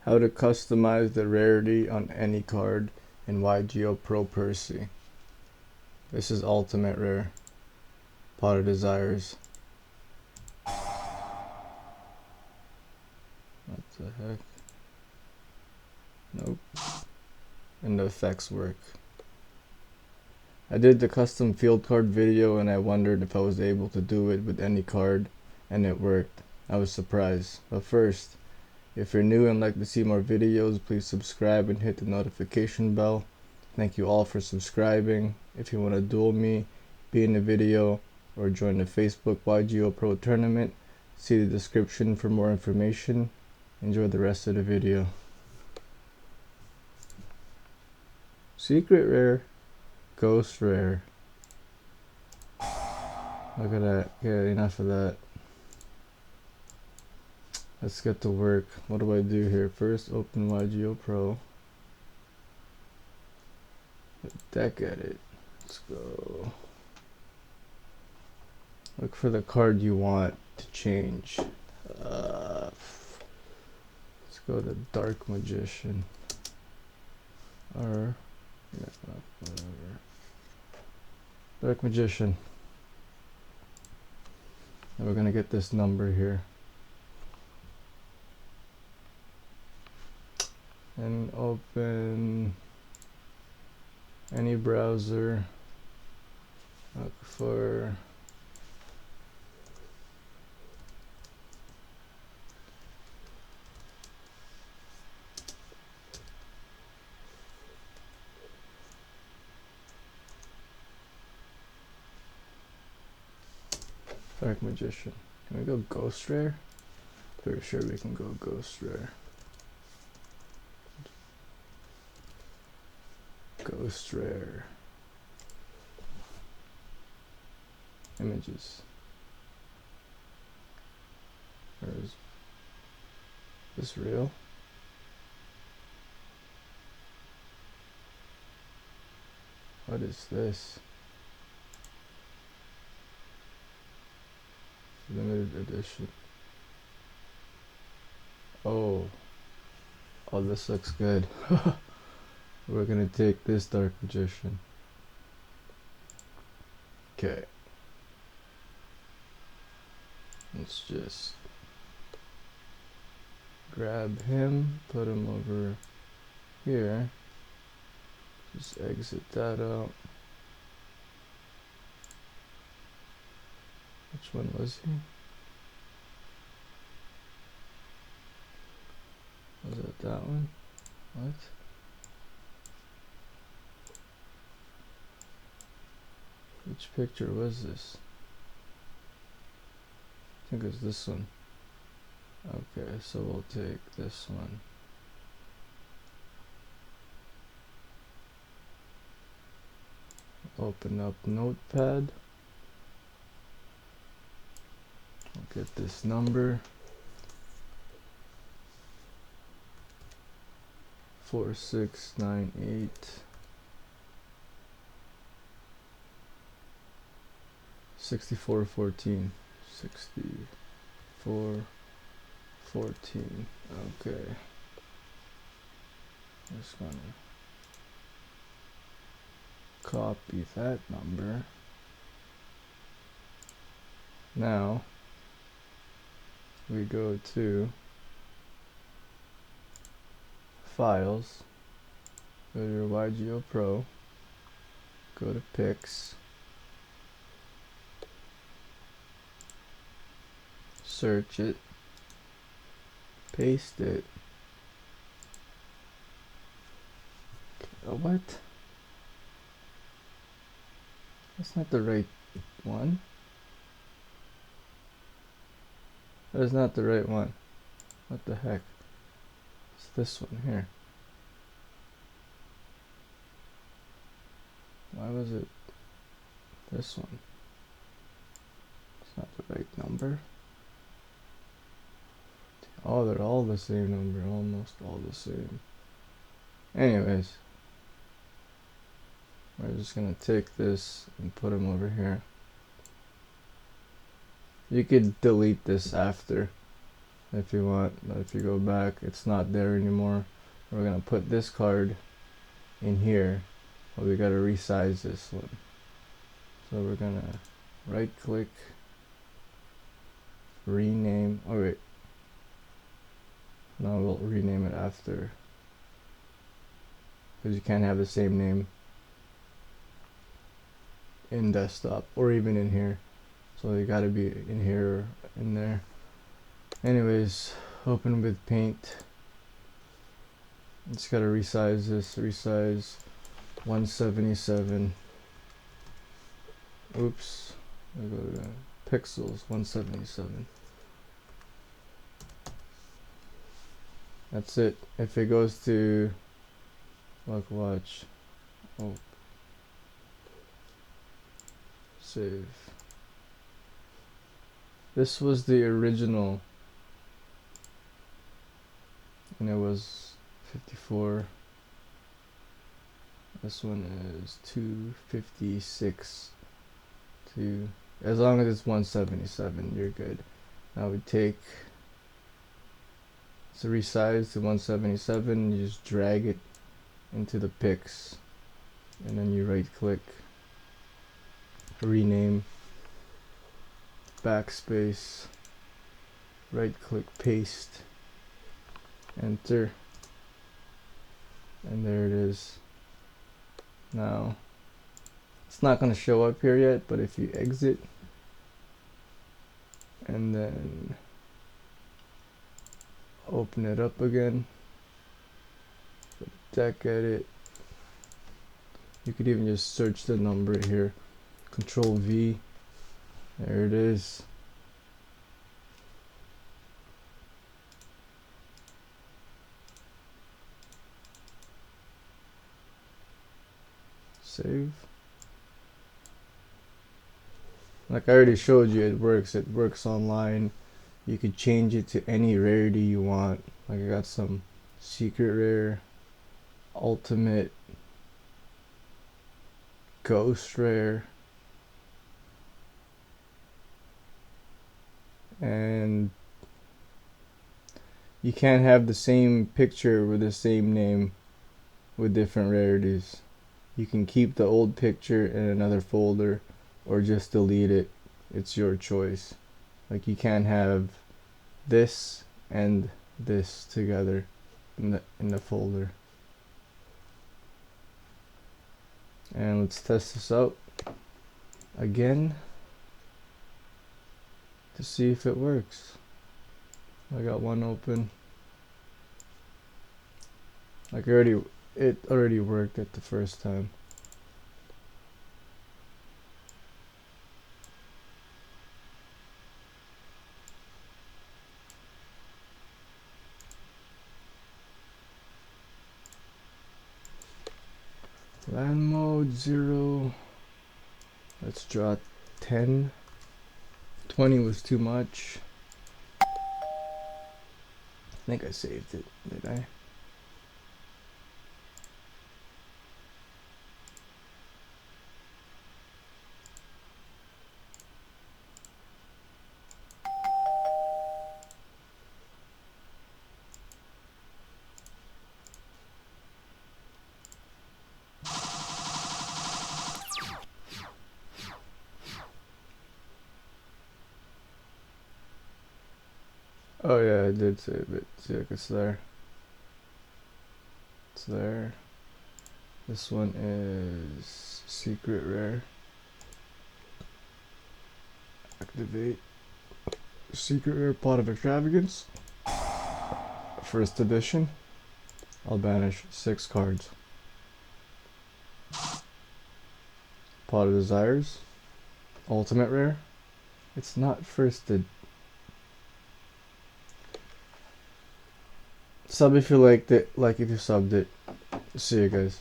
How to customize the rarity on any card in YGOpro Percy. This is ultimate rare. Pot of Desires. What the heck? Nope. And the effects work. I did the custom field card video and I wondered if I was able to do it with any card, and it worked. I was surprised. But first, if you're new and like to see more videos, please subscribe and hit the notification bell. Thank you all for subscribing. If you want to duel me, be in the video, or join the Facebook YGOpro tournament, see the description for more information. Enjoy the rest of the video. Secret rare, ghost rare. Look at that. Yeah, enough of that. Let's get to work. What do I do here? First, open YGOpro. Deck edit. Let's go. Look for the card you want to change. Let's go to Dark Magician. Or, yeah, whatever. Dark Magician. And we're gonna get this number here. And open any browser. Look for Dark Magician. Can we go Ghost Rare? Pretty sure we can go Ghost Rare. Ghost Rare. Images. Or is this real? What is this? Limited edition. Oh, this looks good. We're gonna take this Dark Magician. Okay. Let's just grab him, put him over here. Just exit that out. Which one was he? Was it that one? What? Which picture was this? I think it's this one. Okay, so we'll take this one. Open up Notepad. I'll get this number. 4698 6414 6414. Okay, just gonna copy that number. Now we go to Files, go to your YGOpro, go to Pics, search it, paste it. What? That's not the right one. That is not the right one. What the heck? It's this one here. Why was it this one? It's not the right number. Oh, they're all the same number, almost all the same. Anyways, we're just gonna take this and put them over here. You could delete this after, if you want. If you go back, it's not there anymore. We're gonna put this card in here, but we gotta resize this one. So we're gonna right click, rename. Oh wait, no, we'll rename it after, because you can't have the same name in desktop or even in here, so you gotta be in here or in there. Anyways, open with paint. Just gotta resize this, resize 177. Oops, I go to pixels, 177. That's it. If it goes to, like, watch, oh, save. This was the original, and it was 54. This one is 256. As long as it's 177, you're good. Now we take, so resize to 177, you just drag it into the pics, and then you right click, rename, backspace, right click, paste, enter, and there it is. Now it's not going to show up here yet, but if you exit and then open it up again, deck edit, you could even just search the number here, Control V, there it is. Save. Like I already showed you, it works online. You could change it to any rarity you want. Like I got some secret rare, ultimate, ghost rare, and you can't have the same picture with the same name with different rarities. You can keep the old picture in another folder or just delete it. It's your choice. Like you can't have this and this together in the folder. And let's test this out again to see if it works. I got one open. Like it already worked at the first time. Land mode 0. Let's draw 10. 20 was too much. I think I saved it, did I? Oh yeah, I did save it. See, like it's there. It's there. This one is secret rare. Activate. Secret rare, Pot of Extravagance. First edition. I'll banish 6 cards. Pot of Desires. Ultimate rare. It's not first ed. Sub if you liked it, like if you subbed it. See you guys.